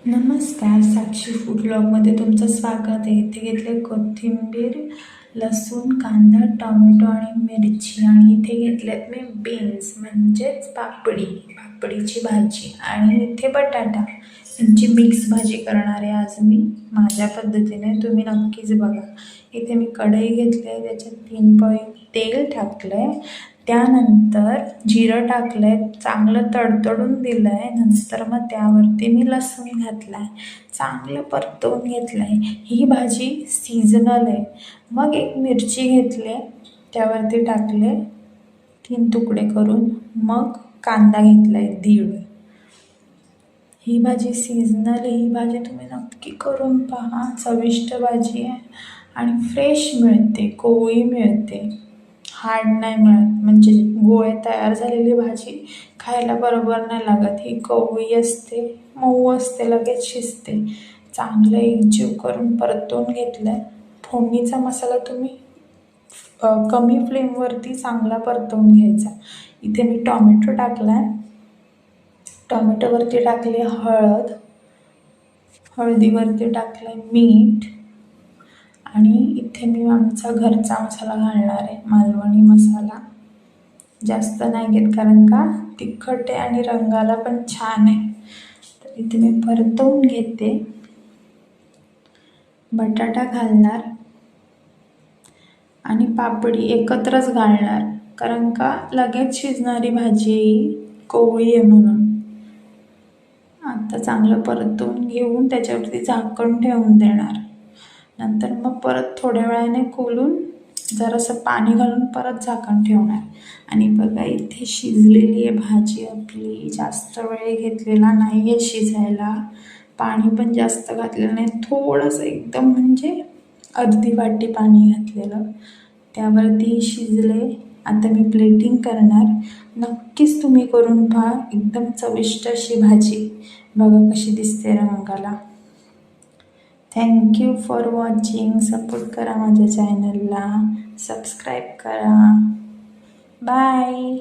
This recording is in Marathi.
नमस्कार, साक्षी फूड ब्लॉगमध्ये तुमचं स्वागत आहे. इथे घेतले कोथिंबीर, लसूण, कांदा, टोमॅटो आणि मिरची. आणि इथे घेतल्यात मी बीन्स म्हणजेच पापडीची भाजी. आणि इथे बटाटा. यांची मिक्स भाजी करणार आहे आज मी माझ्या पद्धतीने. तुम्ही नक्कीच बघा. इथे मी कढई घेतली आहे, त्याच्यात 3 पॉई तेल टाकलं आहे. त्यानंतर जिरं टाकलं आहे, चांगलं तडतडून दिलं आहे. नंतर मग त्यावरती मी लसूण घातला आहे, चांगलं परतवून घेतलं आहे. ही भाजी सीझनल आहे. मग एक मिरची घेतली आहे, त्यावरती टाकले 3 तुकडे करून. मग कांदा घेतला आहे 1.5. ही भाजी सीझनल आहे. ही भाजी तुम्ही नक्की करून पहा. चविष्ट भाजी आहे आणि फ्रेश मिळते, कोवळी मिळते, हार्ड नाही मिळत. म्हणजे गोळे तयार झालेली भाजी खायला बरोबर नाही लागत. ही कोवळी असते, मऊ असते, लगेच शिजते. चांगलं एकजीव करून परतवून घेतलं आहे. फोडणीचा मसाला तुम्ही कमी फ्लेमवरती चांगला परतवून घ्यायचा. इथे मी टॉमॅटो टाकला आहे. टॉमॅटोवरती टाकले हळद, हळदीवरती टाकलं आहे मीठ. आणि इथे मी आमचा घरचा मसाला घालणार आहे, मालवणी मसाला. जास्त नाही घेत कारण का तिखट आहे आणि रंगाला पण छान आहे. तर इथे मी परतवून घेते. बटाटा घालणार आणि पापडी एकत्रच घालणार कारण का लगेच शिजणारी भाजी कोवळी आहे म्हणून. आता चांगलं परतवून घेऊन त्याच्यावरती झाकण ठेवून देणार. नंतर मग परत थोड्या वेळाने खोलून जरासं पाणी घालून परत झाकण ठेवणार. आणि बघा इथे शिजलेली आहे भाजी आपली. जास्त वेळ घेतलेला नाही आहे शिजायला, पाणी पण जास्त घातलेलं नाही, थोडंसं एकदम म्हणजे अर्धी वाटी पाणी घातलेलं. त्यावरती शिजले. आता मी प्लेटिंग करणार. नक्कीच तुम्ही करून पहा, एकदम चविष्ट अशी भाजी. बघा कशी दिसते रंगाला. Thank you for watching. सपोर्ट करा माझ्या चॅनलला, सबस्क्राईब करा. बाय.